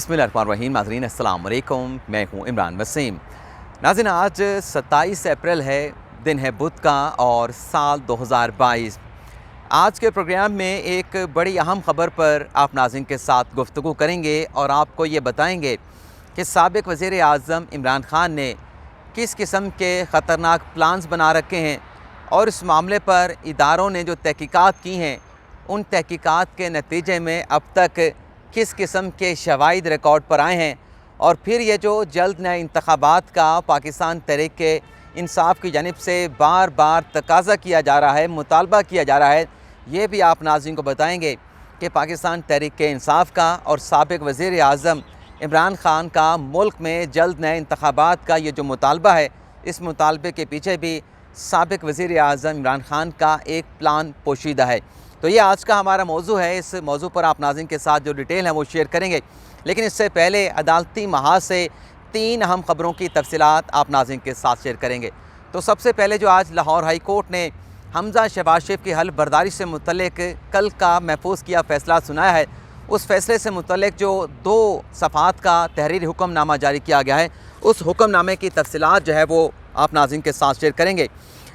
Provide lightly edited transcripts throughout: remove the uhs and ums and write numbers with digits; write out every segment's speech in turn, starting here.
बिस्मिल्लाहिर्रहमानिर्रहीम। नाज़रीन अस्सलाम वालेकुम, मैं हूँ इमरान वसीम। नाज़रीन आज 27 अप्रैल है, दिन है बुध का और साल 2022। आज के प्रोग्राम में एक बड़ी अहम ख़बर पर आप नाज़रीन के साथ गुफ्तगू करेंगे और आपको ये बताएंगे कि साबिक़ वज़ीर आज़म इमरान ख़ान ने किस किस्म के ख़तरनाक प्लान्स बना रखे हैं और इस मामले पर इदारों ने जो तहकीकात की हैं उन तहकीकात के नतीजे में अब तक किस किस्म के शवाहिद रिकॉर्ड पर आए हैं और फिर ये जो जल्द नए इंतखाबात का पाकिस्तान तहरीक-ए-इंसाफ़ की जानिब से बार बार तकाज़ा किया जा रहा है, मुतालबा किया जा रहा है, ये भी आप नाज़रीन को बताएंगे कि पाकिस्तान तहरीक-ए-इंसाफ़ का और साबिक़ वज़ीर आज़म इमरान ख़ान का मुल्क में जल्द नए इंतखाबात का ये जो मुतालबा है, इस मुतालबे के पीछे भी साबिक़ वज़ीर आज़म इमरान ख़ान का एक प्लान पोशीदा है। तो ये आज का हमारा मौजू है। इस मौजू पर आप नाज़रीन के साथ जो डिटेल है वो शेयर करेंगे, लेकिन इससे पहले अदालती महाज से 3 अहम ख़बरों की तफसीलात आप नाज़रीन के साथ शेयर करेंगे। तो सबसे पहले जो आज लाहौर हाई कोर्ट ने हमज़ा शहबाज शरीफ की हल्फ बर्दारी से मुतल्लिक कल का महफूज किया फ़ैसला सुनाया है, उस फ़ैसले से मुतल्लिक जो 2 सफ़ात का तहरीरी हुक्मनामा जारी किया गया है, उस हुक्मनामे की तफसीलात जो है वो आप नाज़रीन के साथ शेयर करेंगे।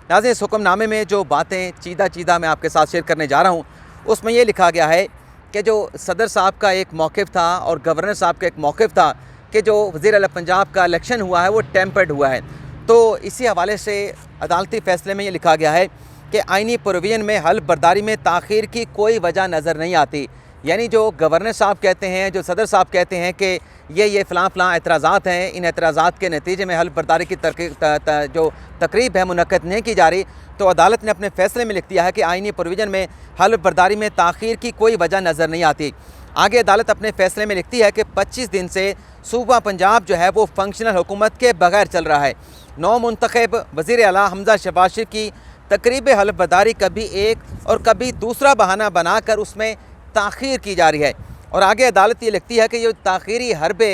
नाज़रीन, इस हुक्मनामे में जो बातें चीदा मैं आपके साथ शेयर करने जा रहा हूँ, उसमें ये लिखा गया है कि जो सदर साहब का एक मौक़िफ़ था और गवर्नर साहब का एक मौक़िफ़ था कि जो वज़ीर आला पंजाब का इलेक्शन हुआ है वो टेम्पर्ड हुआ है। तो इसी हवाले से अदालती फ़ैसले में ये लिखा गया है कि आइनी प्रोविज़न में हल्फ बर्दारी में ताख़ीर की कोई वजह नज़र नहीं आती। यानी जो गवर्नर साहब कहते हैं, जो सदर साहब कहते हैं कि ये फ़लाँ एतराज़ात हैं, इन एतराज़ात के नतीजे में हल्फ बर्दारी की जो तकरीब है मुनक्कद नहीं की जा रही, तो अदालत ने अपने फ़ैसले में लिख दिया है कि आइनी प्रोविज़न में हल्फ बर्दारी में ताख़ीर की कोई वजह नज़र नहीं आती। आगे अदालत अपने फ़ैसले में लिखती है कि 25 दिन से सूबा पंजाब जो है वो फंक्शनल हुकूमत के बगैर चल रहा है। नौ मुंतखब वज़ीर आला हमज़ा शहबाज शरीफ की तकरीब हल्फ बर्दारी कभी एक और कभी दूसरा बहाना बनाकर उसमें ताख़ीर की जा रही है। और आगे अदालत ये लिखती है कि ये ताख़ीरी हरबे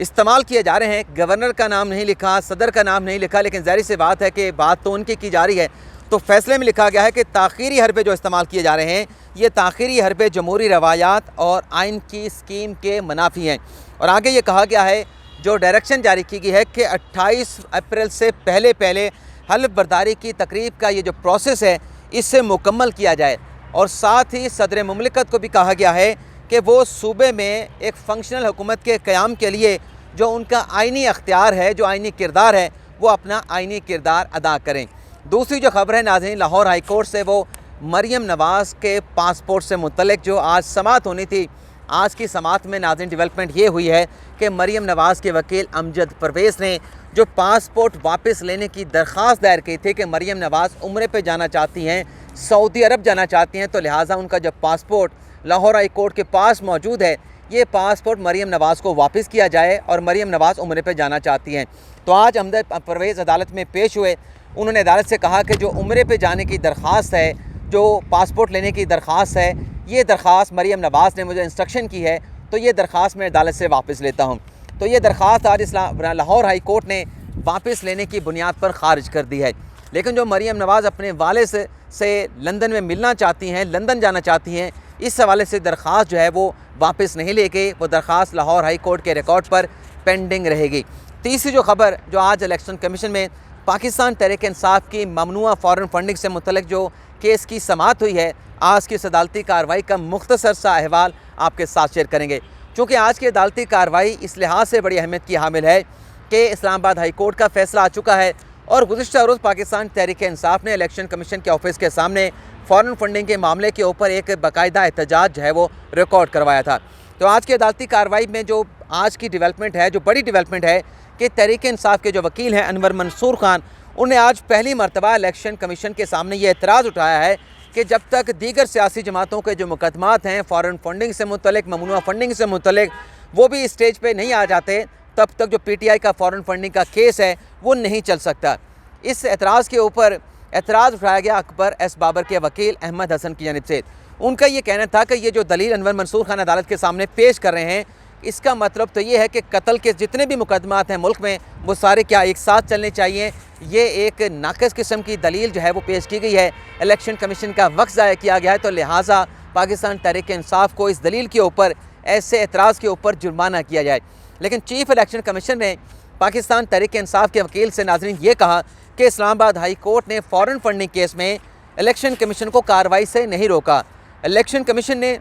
इस्तेमाल किए जा रहे हैं, गवर्नर का नाम नहीं लिखा, सदर का नाम नहीं लिखा, लेकिन ज़ाहिर सी बात है कि बात तो उनकी की जा रही है। तो फ़ैसले में लिखा गया है कि ताख़ीरी हरबे जो इस्तेमाल किए जा रहे हैं, ये ताख़ीरी हरबे जमहूरी रवायात और आइन की स्कीम के मुनाफी हैं। और आगे ये कहा गया है, जो डायरेक्शन जारी की गई है कि 28 अप्रैल से पहले हल्फ बर्दारी की तकरीब का ये जो प्रोसेस है इससे मुकम्मल किया जाए। और साथ ही सदर मुमलिकत को भी कहा गया है कि वो सूबे में एक फ़ंक्शनल हुकूमत के क़याम के लिए जो उनका आइनी अख्तियार है, जो आइनी किरदार है, वो अपना आइनी किरदार अदा करें। दूसरी जो ख़बर है नाज़रीन लाहौर हाई कोर्ट से, वो मरियम नवाज़ के पासपोर्ट से मुतल्लिक जो आज समाअत होनी थी, आज की समाअत में नाज़रीन डेवलपमेंट ये हुई है कि मरियम नवाज़ के वकील अमजद परवेज़ ने जो पासपोर्ट वापस लेने की दरख्वास्त दायर की थी कि मरियम नवाज़ उम्रे पे जाना चाहती हैं, सऊदी अरब जाना चाहती हैं, तो लिहाजा उनका जब पासपोर्ट लाहौर हाई कोर्ट के पास मौजूद है, ये पासपोर्ट मरियम नवाज़ को वापस किया जाए और मरियम नवाज़ उम्रे पे जाना चाहती हैं। तो आज अमजद परवेज़ अदालत में पेश हुए। उन्होंने अदालत से कहा कि जो उम्रे पे जाने की दरख्वास्त है, जो पासपोर्ट लेने की दरख्वास्त है, ये दरख्वास्त मरियम नवाज़ ने मुझे इंस्ट्रक्शन की है, तो ये दरख्वास्त मैं अदालत से वापस लेता हूँ। तो ये दरख्वास्त आज लाहौर हाई कोर्ट ने वापस लेने की बुनियाद पर ख़ारिज कर दी है। लेकिन जो मरियम नवाज़ अपने वाले से लंदन में मिलना चाहती हैं, लंदन जाना चाहती हैं, इस हवाले से दरख्वास्त जो है वो वापस नहीं लेके वो दरख्वास्त लाहौर हाई कोर्ट के रिकॉर्ड पर पेंडिंग रहेगी। तीसरी जो खबर जो आज इलेक्शन कमीशन में पाकिस्तान तहरीक-ए-इंसाफ़ की ममनुआ फ़ॉरेन फंडिंग से मुतल्लिक जो केस की समाअत हुई है, आज की इस अदालती कार्रवाई का मुख्तसर सा अहवाल आपके साथ शेयर करेंगे। चूँकि आज की अदालती कार्रवाई इस लिहाज से बड़ी अहमियत की हामिल है कि इस्लामाबाद हाई कोर्ट का फ़ैसला आ चुका है और गुज़िश्ता रोज़ पाकिस्तान तहरीक-ए-इंसाफ़ ने इलेक्शन कमीशन के ऑफिस के सामने फ़ॉरेन फंडिंग के मामले के ऊपर एक बाकायदा एहतजाज जो है वो रिकॉर्ड करवाया था। तो आज की अदालती कार्रवाई में जो आज की डेवलपमेंट है, जो बड़ी डेवलपमेंट है कि तहरीक-ए-इंसाफ़ के जो वकील हैं अनवर मंसूर खान, उन्हें आज पहली मरतबा इलेक्शन कमीशन के सामने ये एतराज़ उठाया है कि जब तक दीगर सियासी जमातों के जो मुकदमात हैं फ़ॉरेन फंडिंग से मुतल्लिक, ममनुआ फंडिंग से मुतल्लिक, वो भी स्टेज पे नहीं आ जाते, तब तक जो PTI का फ़ॉरेन फंडिंग का केस है वो नहीं चल सकता। इस एतराज़ के ऊपर एतराज़ उठाया गया अकबर एस बाबर के वकील अहमद हसन की जानिब से। उनका ये कहना था कि ये जो दलील अनवर मंसूर खान अदालत के सामने पेश कर रहे हैं, इसका मतलब तो ये है कि कत्ल के जितने भी मुकदमात हैं मुल्क में, वो सारे क्या एक साथ चलने चाहिए। ये एक नाक़िस किस्म की दलील जो है वो पेश की गई है, इलेक्शन कमीशन का वक्त ज़ाया किया गया है। तो लिहाजा पाकिस्तान तहरीक इंसाफ को इस दलील के ऊपर ऐसे एतराज़ के ऊपर जुर्माना किया जाए। लेकिन चीफ इलेक्शन कमीशन ने पाकिस्तान तहरीक इंसाफ के वकील से नाज़रीन ये कहा कि इस्लामाबाद हाई कोर्ट ने फ़ॉरेन फंडिंग केस में इलेक्शन कमीशन को कार्रवाई से नहीं रोका। इलेक्शन कमीशन ने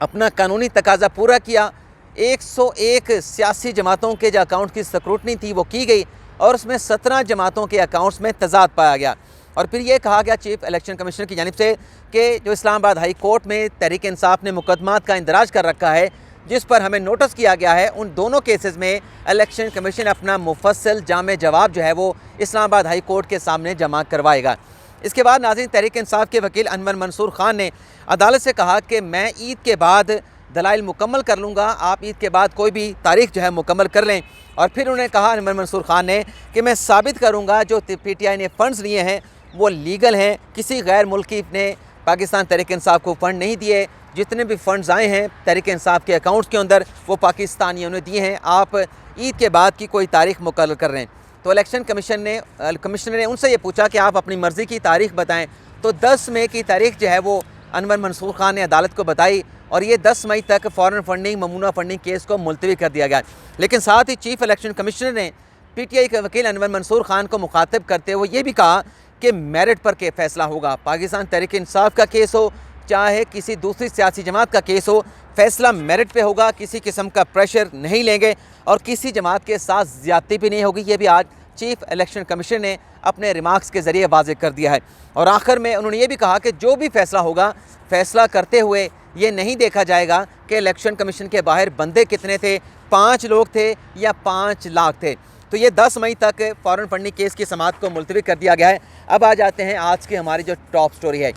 अपना कानूनी तकाजा पूरा किया। 101 सियासी जमातों के जो अकाउंट की स्क्रूटनी थी वो की गई और उसमें 17 जमातों के अकाउंट्स में तजाद पाया गया। और फिर ये कहा गया चीफ इलेक्शन कमिश्नर की जानिब से कि जो इस्लामाबाद हाई कोर्ट में तहरीक इंसाफ ने मुकदमात का इंदराज कर रखा है, जिस पर हमें नोटिस किया गया है, उन दोनों केसेस में इलेक्शन कमीशन अपना मुफस्सल जामे जवाब जो है वो इस्लामाबाद हाई कोर्ट के सामने जमा करवाएगा। इसके बाद नाज़रीन तहरीक इंसाफ के वकील अनवर मंसूर खान ने अदालत से कहा कि मैं ईद के बाद दलाइल मुकम्मल कर लूँगा, आप ईद के बाद कोई भी तारीख जो है मुकम्मल कर लें। और फिर उन्होंने कहा अनवर मंसूर खान ने कि मैं साबित करूँगा जो PTI ने फ़ंड्स लिए हैं वो लीगल हैं, किसी गैर मुल्की ने पाकिस्तान तहरीक इंसाफ को फ़ंड नहीं दिए, जितने भी फ़ंड्स आए हैं तहरीक इंसाफ के अकाउंट्स के अंदर वो पाकिस्तानियों ने दिए हैं, आप ईद के बाद की कोई तारीख मुकर्रर कर रहे हैं। तो इलेक्शन कमिश्नर ने उनसे ये पूछा कि आप अपनी मर्ज़ी की तारीख बताएं। तो 10 मई की तारीख जो है वो अनवर मंसूर खान ने अदालत को बताई और ये 10 मई तक foreign funding Mamoona funding case को मुलतवी कर दिया गया। लेकिन साथ ही चीफ इलेक्शन कमिश्नर ने PTI के वकील अनवर मंसूर खान को मुखातिब करते हुए ये भी कहा कि मेरिट पर के फैसला होगा। पाकिस्तान तहरीक इंसाफ का केस हो चाहे किसी दूसरी सियासी जमात का केस हो, फैसला मेरिट पे होगा, किसी किस्म का प्रेशर नहीं लेंगे और किसी जमात के साथ ज़्यादती भी नहीं होगी। ये भी आज चीफ इलेक्शन कमीशन ने अपने रिमार्क्स के ज़रिए वाज़ेह कर दिया है। और आखिर में उन्होंने ये भी कहा कि जो भी फ़ैसला होगा, फ़ैसला करते हुए ये नहीं देखा जाएगा कि इलेक्शन कमीशन के बाहर बंदे कितने थे, 5 लोग थे या 5 लाख थे। तो ये 10 मई तक फ़ॉरेन फंडिंग केस की समाअत को मुलतवी कर दिया गया है। अब आ जाते हैं आज की हमारी जो टॉप स्टोरी है।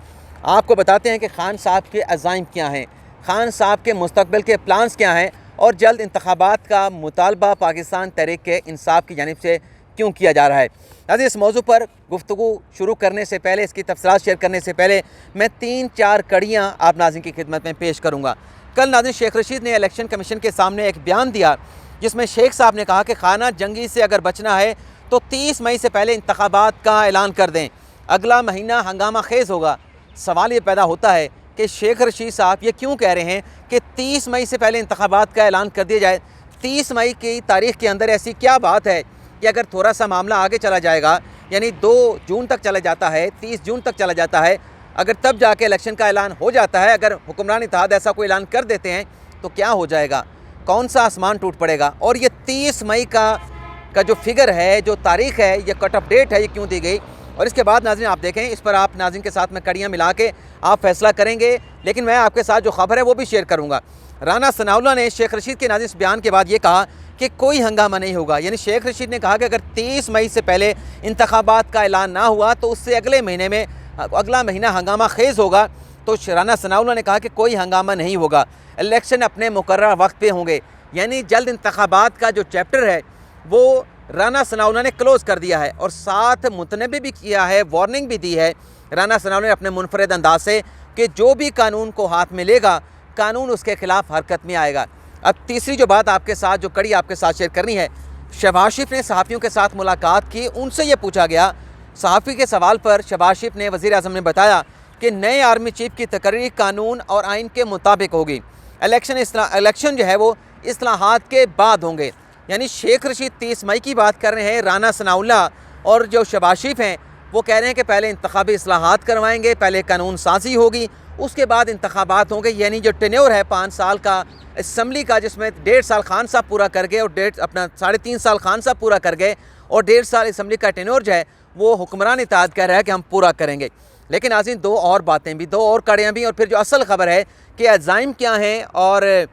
आपको बताते हैं कि खान साहब के अज़ाइम क्या हैं, खान साहब के मुस्तकबिल के प्लान्स क्या हैं और जल्द इंतखाबात का मुतालबा पाकिस्तान तहरीक इंसाफ की जानिब से क्यों किया जा रहा है। नाज़रीन इस मौजू पर गुफ्तगू शुरू करने से पहले, इसकी तफसीलात शेयर करने से पहले मैं 3-4 कड़ियाँ आप नाज़रीन की खिदमत में पेश करूँगा। कल नाज़रीन शेख रशीद ने इलेक्शन कमीशन के सामने एक बयान दिया जिसमें शेख साहब ने कहा कि खाना जंगी से अगर बचना है तो 30 मई से पहले इंतखाबात का ऐलान कर दें, अगला महीना हंगामा खेज़ होगा। सवाल ये पैदा होता है कि शेख रशीद साहब ये क्यों कह रहे हैं कि 30 मई से पहले इंतखाबात का ऐलान कर दिया जाए। 30 मई की तारीख़ के अंदर ऐसी क्या बात है कि अगर थोड़ा सा मामला आगे चला जाएगा, यानी 2 जून तक चला जाता है, 30 जून तक चला जाता है, अगर तब जाके इलेक्शन का ऐलान हो जाता है, अगर हुक्मरान इत्तेहाद ऐसा कोई ऐलान कर देते हैं तो क्या हो जाएगा, कौन सा आसमान टूट पड़ेगा। और ये 30 मई का जो फिगर है, जो तारीख़ है, ये कट ऑफ डेट है, ये क्यों दी गई। और इसके बाद नाज़रीन आप देखें, इस पर आप नाज़रीन के साथ में कड़ियाँ मिला के आप फैसला करेंगे। लेकिन मैं आपके साथ जो खबर है वो भी शेयर करूँगा। राना सनाउल्लाह ने शेख रशीद के नाज़रीन इस बयान के बाद ये कहा कि कोई हंगामा नहीं होगा। यानी शेख रशीद ने कहा कि अगर 30 मई से पहले इंतखाबात का ऐलान ना हुआ तो उससे अगले महीने में अगला महीना हंगामा खेज़ होगा। तो राना सनाउल्लाह ने कहा कि कोई हंगामा नहीं होगा, इलेक्शन अपने मुकर्रर वक्त पे होंगे। यानी जल्द इंतखाबात का जो चैप्टर है वो राना सनाउल्लाह ने क्लोज़ कर दिया है और साथ मुतनबी भी किया है, वार्निंग भी दी है राना सनाउल्लाह ने अपने मुनफरद अंदाज से कि जो भी कानून को हाथ में लेगा, कानून उसके ख़िलाफ़ हरकत में आएगा। अब तीसरी जो बात आपके साथ, जो कड़ी आपके साथ शेयर करनी है, शहबाज शरीफ ने सहाफ़ियों के साथ मुलाकात की, उनसे ये पूछा गया, सहाफ़ी के सवाल पर शहबाज शरीफ ने, वज़ीर आज़म ने बताया कि नए आर्मी चीफ की तकरीर कानून और आइन के मुताबिक होगी। इलेक्शन जो है वो इस्लाहात के बाद होंगे। यानी शेख रशीद 30 मई की बात कर रहे हैं, राना सनाउल्लाह और जो शहबाज शरीफ हैं वो कह रहे हैं कि पहले इंतखाबी इस्लाहात करवाएंगे, पहले कानून साजी होगी, उसके बाद इंतखाबात होंगे। यानी जो टेन्योर है 5 साल का असम्बली का, जिसमें 1.5 साल खान साहब पूरा कर गए और 3.5 साल खान साहब पूरा कर गए और 1.5 साल असम्बली का टेन्योर जो है वो हुक्मरान इत्तेहाद कह रहा है कि हम पूरा करेंगे। लेकिन नाज़रीन 2 और बातें भी, 2 और कड़ियाँ भी, और फिर जो असल खबर है कि अज़ाइम क्या हैं और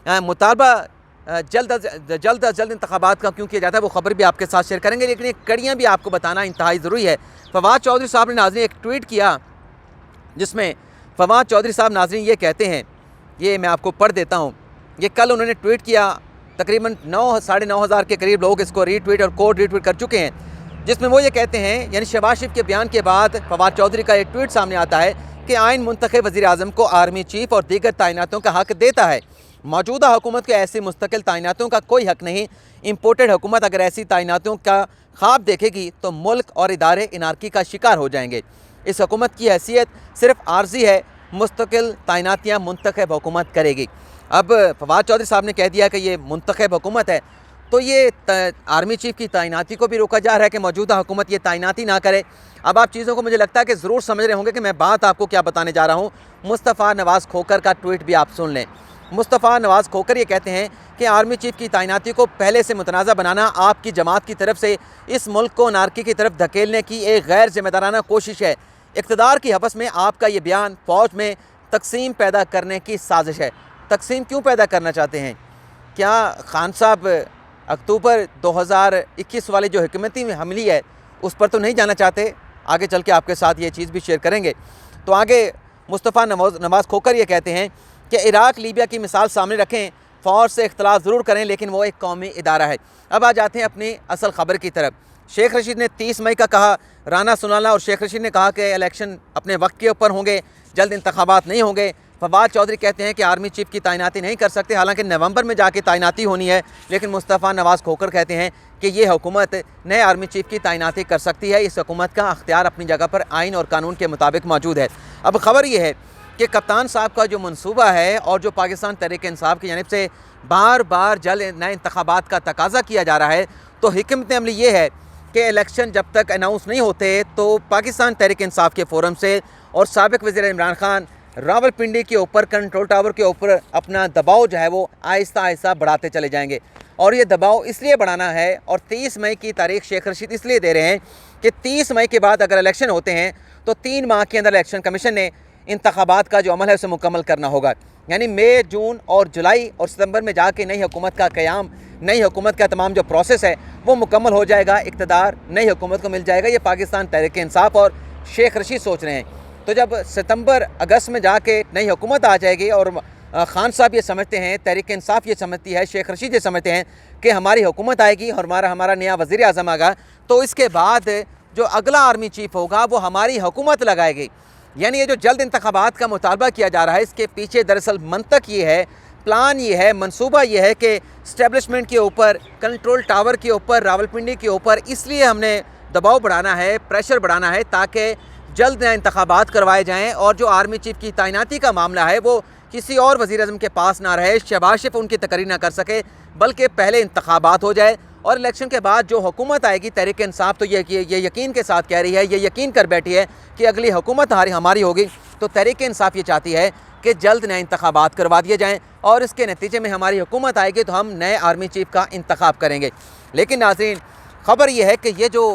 मुतालबा जल्द अज जल्द इंतखाबात का क्यों किया जाता है, वो खबर भी आपके साथ शेयर करेंगे। लेकिन एक कड़ियाँ भी आपको बताना इंतहाई ज़रूरी है। फवाद चौधरी साहब ने नाज़रीन एक ट्वीट किया जिसमें फवाद चौधरी साहब नाज़रीन ये कहते हैं, ये मैं आपको पढ़ देता हूँ। ये कल उन्होंने ट्वीट किया, तकरीबन 9-9.5 हज़ार के करीब लोग इसको रीट्वीट और कोड रीट्वीट कर चुके हैं, जिसमें वो ये कहते हैं, यानी शहबाज शरीफ के बयान के बाद फवाद चौधरी का एक ट्वीट सामने आता है कि आइन मुंतखब वज़ीर आज़म को आर्मी चीफ और दीगर तैनातों का हक़ देता है। मौजूदा हुकूमत को ऐसी मुस्तकिल तैनातों का कोई हक़ नहीं। इम्पोर्टेड हुकूमत अगर ऐसी तैनातों का ख्वाब देखेगी तो मुल्क और इदारे इनारकी का शिकार हो जाएंगे। इस हुकूमत की हैसियत सिर्फ आर्जी है, मुस्तकिल तैनातियाँ मुंतखब हुकूमत करेगी। अब फवाद चौधरी साहब ने कह दिया कि ये मुंतखब हुकूमत है, तो ये आर्मी चीफ की तैनाती को भी रोका जा रहा है कि मौजूदा हुकूमत ये तैनाती ना करे। अब आप चीज़ों को मुझे लगता है कि ज़रूर समझ रहे होंगे कि मैं बात आपको क्या बताने जा रहा हूँ। मुस्तफ़ा नवाज़ खोखर का ट्वीट भी आप सुन लें। मुस्तफ़ा नवाज़ खोखर ये कहते हैं कि आर्मी चीफ की तैनाती को पहले से मुतनाज़ा बनाना आपकी जमात की तरफ से इस मुल्क को नारकी की तरफ धकेलने की एक गैर जिम्मेदाराना कोशिश है। इक़्तिदार की हवस में आपका ये बयान फ़ौज में तकसीम पैदा करने की साजिश है। तकसीम क्यों पैदा करना चाहते हैं? क्या खान साहब अक्टूबर 2021 वाली जो हुकूमती हमली है उस पर तो नहीं जाना चाहते? आगे चल के आपके साथ ये चीज़ भी शेयर करेंगे। तो आगे मुस्तफ़ा नवाज़ खोखर ये कहते हैं कि इराक़ लीबिया की मिसाल सामने रखें, फ़ौज से इख्तलाफ ज़रूर करें, लेकिन वो एक कौमी इदारा है। अब आ जाते हैं अपनी असल ख़बर की तरफ। शेख रशीद ने 30 मई का कहा, राना सुनाला और शेख रशीद ने कहा कि इलेक्शन अपने वक्त के ऊपर होंगे, जल्द इंतखाबात नहीं होंगे। फवाद चौधरी कहते हैं कि आर्मी चीफ की तैनाती नहीं कर सकते, हालांकि नवंबर में जाके तैनाती होनी है। लेकिन मुस्तफ़ा नवाज़ खोखर कहते हैं कि ये हुकूमत नए आर्मी चीफ की तैनाती कर सकती है। इस हुकूमत का अख्तियार अपनी जगह पर आइन और कानून के मुताबिक मौजूद है। अब ख़बर यह है कि कप्तान साहब का जो मनसूबा है और जो पाकिस्तान तहरीक इंसाफ की जानिब से बार बार जल्द नए इंतखाबात का तकाजा किया जा रहा है, तो हिकमत अमली ये है कि इलेक्शन जब तक अनाउंस नहीं होते तो पाकिस्तान तहरीक इंसाफ के फोरम से और साबिक़ वज़ीर इमरान खान रावलपिंडी के ऊपर कंट्रोल टावर के ऊपर अपना दबाव जो है वो आहिस्ता आहिस्ता बढ़ाते चले जाएंगे। और ये दबाव इसलिए बढ़ाना है और 30 मई की तारीख शेख रशीद इसलिए दे रहे हैं कि 30 मई के बाद अगर इलेक्शन होते हैं तो 3 माह के अंदर इलेक्शन कमीशन ने इंतखाबात का जो अमल है उसे मुकम्मल करना होगा। यानी मई, जून और जुलाई और सितंबर में जाके नई हुकूमत का क़याम, नई हुकूमत का तमाम जो प्रोसेस है वो मुकम्मल हो जाएगा, इक़्तिदार नई हुकूमत को मिल जाएगा। ये पाकिस्तान तहरीक इंसाफ और शेख रशीद सोच रहे हैं। तो जब सितंबर अगस्त में जाके नई हुकूमत आ जाएगी और खान साहब ये समझते हैं, तहरीक इंसाफ ये समझती है, शेख रशीद ये समझते हैं कि हमारी हुकूमत आएगी और हमारा नया वज़ीर आज़म आएगा, तो इसके बाद जो अगला आर्मी चीफ होगा वो हमारी हुकूमत लगाएगी। यानी ये जो जल्द इंतखाबात का मुतालबा किया जा रहा है, इसके पीछे दरअसल मंतक ये है, प्लान ये है, मंसूबा ये है कि इस्टेब्लिशमेंट के ऊपर, कंट्रोल टावर के ऊपर, रावलपिंडी के ऊपर इसलिए हमने दबाव बढ़ाना है, प्रेशर बढ़ाना है ताकि जल्द नए इंतखाबात करवाए जाएँ और जो आर्मी चीफ की तैनाती का मामला है वो किसी और वज़ीर आज़म के पास ना रहे, शहबाज शरीफ उनकी तकरीर ना कर सके, बल्कि पहले इंतखाबात हो जाए और इलेक्शन के बाद जो हुकूमत आएगी, तहरीक इंसाफ तो ये यकीन के साथ कह रही है, ये यकीन कर बैठी है कि अगली हुकूमत हमारी होगी, तो तहरीक इंसाफ ये चाहती है कि जल्द नए इंतखाबात करवा दिए जाएँ और इसके नतीजे में हमारी हुकूमत आएगी तो हम नए आर्मी चीफ का इंतखाब करेंगे। लेकिन नाज़रीन, ख़बर यह है कि ये जो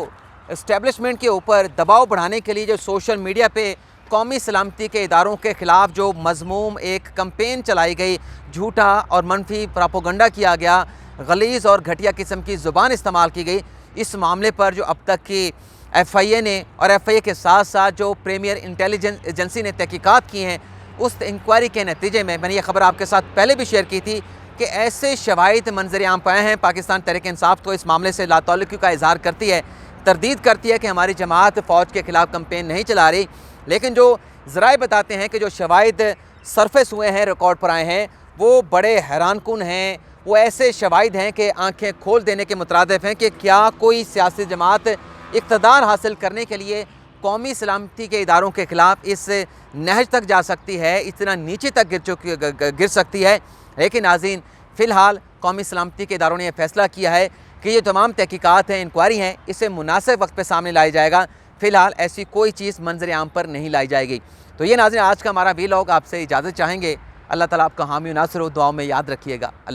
इस्टेब्लिशमेंट के ऊपर दबाव बढ़ाने के लिए जो सोशल मीडिया पे कौमी सलामती के इदारों के ख़िलाफ़ जो मज़मूम एक कैंपेन चलाई गई, झूठा और मनफी प्रोपेगेंडा किया गया, गलीज़ और घटिया किस्म की ज़ुबान इस्तेमाल की गई, इस मामले पर जो अब तक की FIA ने और FIA के साथ साथ जो प्रीमियर इंटेलिजेंस एजेंसी ने तहकीकात की हैं, उस इंक्वायरी के नतीजे में मैंने ये ख़बर आपके साथ पहले भी शेयर की थी कि ऐसे शवाहिद मंजर आम पाए हैं। पाकिस्तान तहरीक इंसाफ तो इस मामले से लातल्लुकी का इजहार करती है, तरदीद करती है कि हमारी जमात फ़ौज के ख़िलाफ़ कैंपेन नहीं चला रही, लेकिन जो ज़राए बताते हैं कि जो शवाहिद सरफेस हुए हैं, रिकॉर्ड पर आए हैं, वो बड़े हैरानकुन हैं। वो ऐसे शवाहिद हैं कि आंखें खोल देने के मुतरादिफ हैं कि क्या कोई सियासी जमात इक़्तिदार हासिल करने के लिए कौमी सलामती के इदारों के ख़िलाफ़ इस नहज तक जा सकती है, इतना नीचे तक गिर सकती है। लेकिन नाज़रीन, फ़िलहाल कौमी सलामती के इदारों ने यह फ़ैसला किया है कि ये तमाम तहकीकात हैं, इंक्वायरी हैं, इसे मुनासिब वक्त पे सामने लाया जाएगा। फ़िलहाल ऐसी कोई चीज़ मंजर आम पर नहीं लाई जाएगी। तो ये नाज़रीन, आज का हमारा वीलॉग, आपसे इजाज़त चाहेंगे। अल्लाह ताला आपका हामी नासिर हो, दुआओं में याद रखिएगा।